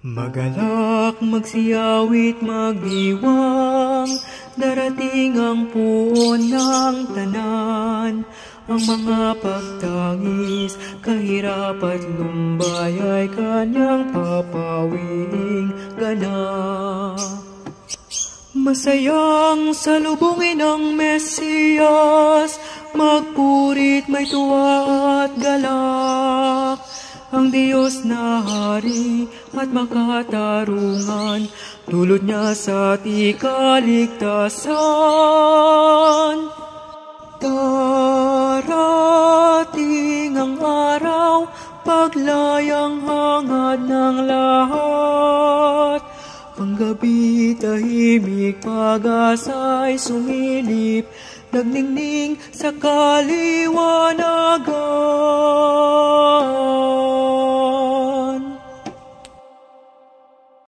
Magalak, magsiyawit, magdiwang, darating ang puon ng tanan. Ang mga pagtangis, kahirap at lumbay ay kanyang papawing ganap. Masayang salubungin ang Mesiyas, magpurit may tuwa at galak. Ang Diyos na hari at makatarungan, dulot niya sa ating kaligtasan. Darating ang araw, paglayang hangad ng lahat. Ang gabi tahimik, pag-asa'y sumilip, nagningning sa kaliwanagan.